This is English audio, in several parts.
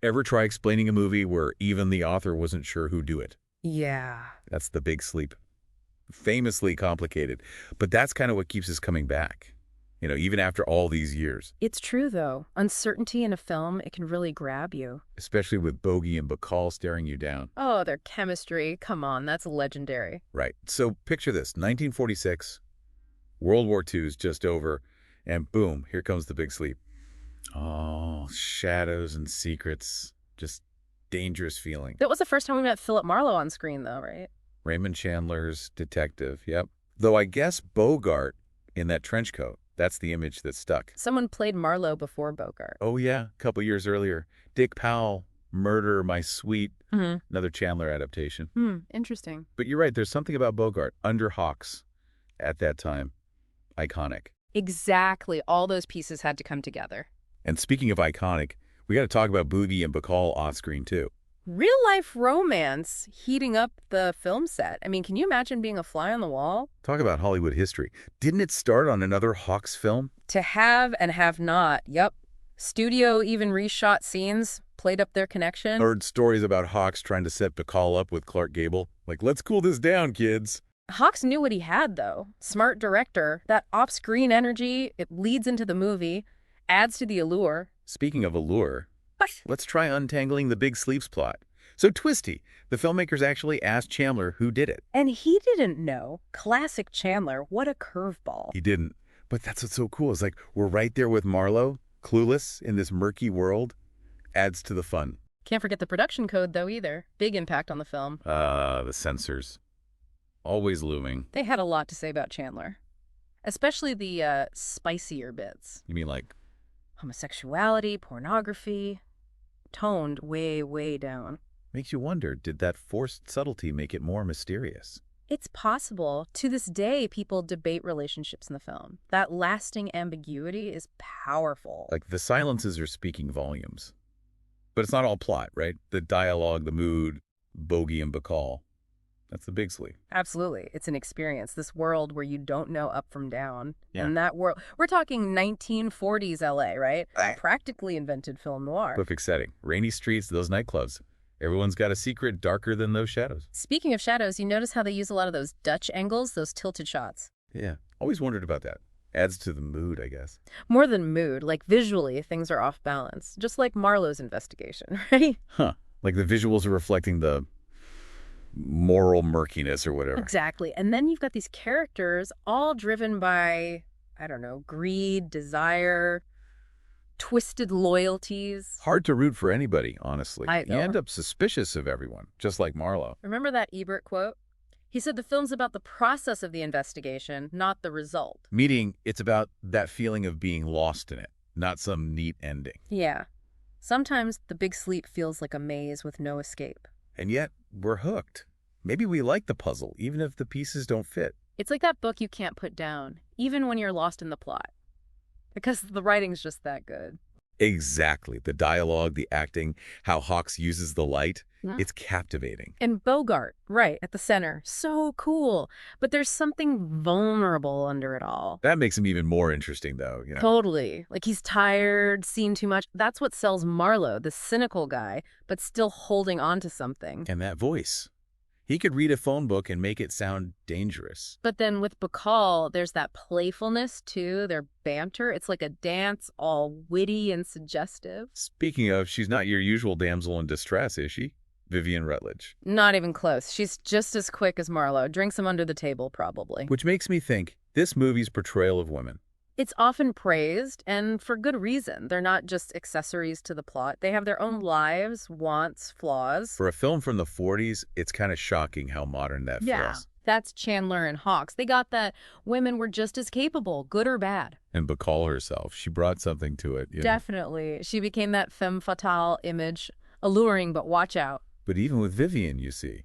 Ever try explaining a movie where even the author wasn't sure who'd do it? Yeah. That's The Big Sleep. Famously complicated, but that's kind of what keeps us coming back. Even after all these years, It's true, though. Uncertainty in a film, it can really grab you. especially with Bogey and Bacall staring you down. Oh, their chemistry. Come on, that's legendary. Right. So picture this, 1946, World War II is just over, and boom, here comes The Big Sleep. Oh, shadows and secrets. Just dangerous feeling. That was the first time we met Philip Marlowe on screen, though, right? Raymond Chandler's detective, yep. Though I guess Bogart in that trench coat, that's the image that stuck. Someone played Marlowe before Bogart. Oh yeah, a couple years earlier. Dick Powell, Murder, My Sweet, Mm-hmm. another Chandler adaptation. Interesting. But you're right, there's something about Bogart, under Hawks, at that time. Iconic. Exactly. All those pieces had to come together. And speaking of iconic, we got to talk about Boogie and Bacall off-screen too. Real-life romance heating up the film set. I mean, can you imagine being a fly on the wall? Talk about Hollywood history. Didn't it start on another Hawks film? To have and have not. Yep. Studio even reshot scenes, played up their connection. Heard stories about Hawks trying to set Bacall up with Clark Gable. Like, let's cool this down, kids. Hawks knew what he had, though. Smart director. That off-screen energy, it leads into the movie, adds to the allure. Speaking of allure, What? let's try untangling the Big Sleep's plot. So Twisty, the filmmakers actually asked Chandler who did it. And he didn't know. Classic Chandler. What a curveball. He didn't. But that's what's so cool. Is like we're right there with Marlowe, clueless in this murky world. Adds to the fun. Can't forget the production code, though, either. Big impact on the film. The censors. Always looming. They had a lot to say about Chandler. Especially the spicier bits. You mean like, Homosexuality, pornography. Toned way, way down. makes you wonder, did that forced subtlety make it more mysterious? It's possible. To this day, people debate relationships in the film. That lasting ambiguity is powerful. Like the silences are speaking volumes. But it's not all plot, right? The dialogue, the mood, Bogey and Bacall. That's The Big Sleep. Absolutely. It's an experience. This world where you don't know up from down. Yeah. And that world, we're talking 1940s LA, right? Right. Practically invented film noir. Perfect setting. Rainy streets, those nightclubs. Everyone's got a secret darker than those shadows. Speaking of shadows, you notice how they use a lot of those Dutch angles, those tilted shots. Yeah. Always wondered about that. Adds to the mood, I guess. More than mood, like visually, things are off balance. Just like Marlowe's investigation, right? Huh. Like the visuals are reflecting the moral murkiness or whatever. Exactly. And then you've got these characters all driven by, I don't know, greed, desire, twisted loyalties. Hard to root for anybody, honestly. I You know. end up suspicious of everyone, just like Marlowe. Remember that Ebert quote? He said the film's about the process of the investigation, not the result. Meaning, it's about that feeling of being lost in it, not some neat ending. Yeah. Sometimes The Big Sleep feels like a maze with no escape. And yet, we're hooked. Maybe we like the puzzle, even if the pieces don't fit. It's like that book you can't put down, even when you're lost in the plot. Because the writing's just that good. Exactly. The dialogue, the acting, how Hawks uses the light, Yeah. it's captivating. And Bogart, right, at the center. So cool. But there's something vulnerable under it all. That makes him even more interesting, though. Totally. Like he's tired, seen too much. That's what sells Marlowe, the cynical guy, but still holding on to something. And that voice. He could read a phone book and make it sound dangerous. But then with Bacall, there's that playfulness, too, their banter. It's like a dance, all witty and suggestive. Speaking of, she's not your usual damsel in distress, is she? Vivian Rutledge. Not even close. She's just as quick as Marlowe. Drinks him under the table, probably. Which makes me think this movie's portrayal of women. It's often praised, and for good reason. They're not just accessories to the plot. They have their own lives, wants, flaws. For a film from the 40s, it's kind of shocking how modern that feels. That's Chandler and Hawks. They got that women were just as capable, good or bad. And Bacall herself, she brought something to it. Definitely. She became that femme fatale image. Alluring, but watch out. But even with Vivian, you see,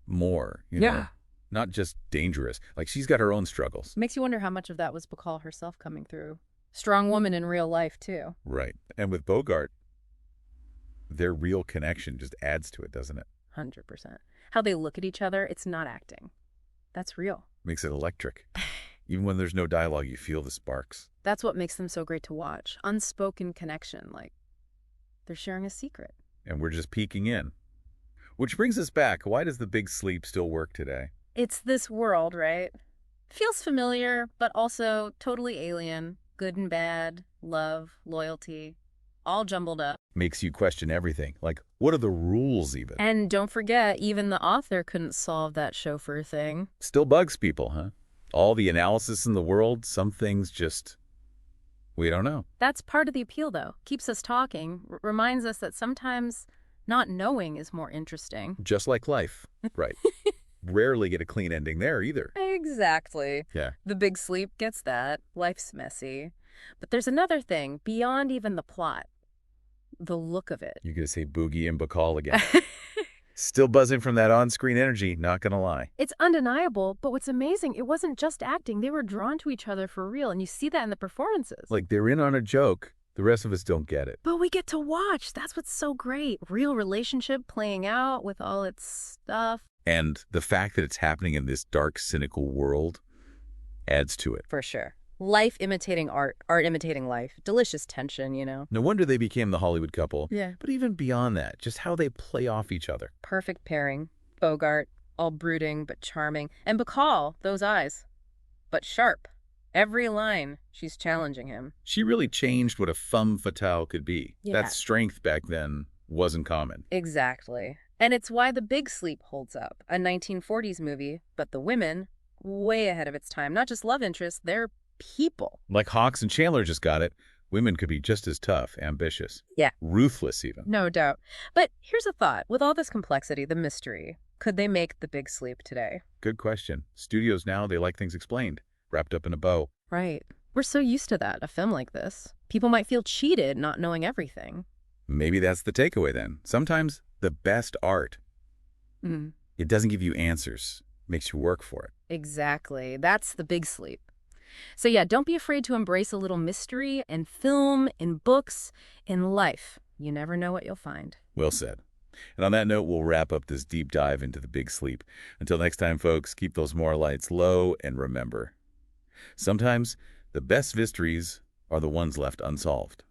more, you know? Not just dangerous. Like, she's got her own struggles. Makes you wonder how much of that was Bacall herself coming through. Strong woman in real life, too. Right. And with Bogart, their real connection just adds to it, doesn't it? 100%. How they look at each other, it's not acting. That's real. Makes it electric. Even when there's no dialogue, you feel the sparks. That's what makes them so great to watch. Unspoken connection, like They're sharing a secret. And we're just peeking in. Which brings us back. Why does the big sleep still work today? It's this world, right? Feels familiar, but also totally alien. Good and bad, love, loyalty, all jumbled up. Makes you question everything. Like, what are the rules even? And don't forget, even the author couldn't solve that chauffeur thing. Still bugs people, huh? All the analysis in the world, some things just, we don't know. That's part of the appeal, though. Keeps us talking, reminds us that sometimes not knowing is more interesting. Just like life. Right. Rarely get a clean ending there either. Exactly. Yeah. The big sleep gets that. Life's messy. But there's another thing, beyond even the plot. The look of it. You're going to say Boogie and Bacall again. Still buzzing from that on-screen energy, not going to lie. It's undeniable, but what's amazing, it wasn't just acting. They were drawn to each other for real, and you see that in the performances. Like, they're in on a joke. The rest of us don't get it. But we get to watch. That's what's so great. Real relationship playing out with all its stuff. And the fact that it's happening in this dark, cynical world adds to it. For sure. Life imitating art, art imitating life. Delicious tension, you know. No wonder they became the Hollywood couple. Yeah. But even beyond that, just how they play off each other. Perfect pairing. Bogart, all brooding but charming. And Bacall, those eyes. But sharp. Every line, she's challenging him. She really changed what a femme fatale could be. Yeah. That strength back then wasn't common. Exactly. And it's why The Big Sleep holds up. A 1940s movie, but the women, way ahead of its time. Not just love interests, they're people. Like Hawks and Chandler just got it, women could be just as tough, ambitious. Yeah. Ruthless even. No doubt. But here's a thought. With all this complexity, the mystery, could they make The Big Sleep today? Good question. Studios now, they like things explained, wrapped up in a bow. Right. We're so used to that, a film like this. People might feel cheated not knowing everything. Maybe that's the takeaway then. Sometimes the best art, it doesn't give you answers, makes you work for it. Exactly. That's The Big Sleep. So yeah, don't be afraid to embrace a little mystery in film, in books, in life. You never know what you'll find. Well said. And on that note, we'll wrap up this deep dive into The Big Sleep. Until next time, folks, keep those moral lights low and remember, sometimes the best mysteries are the ones left unsolved.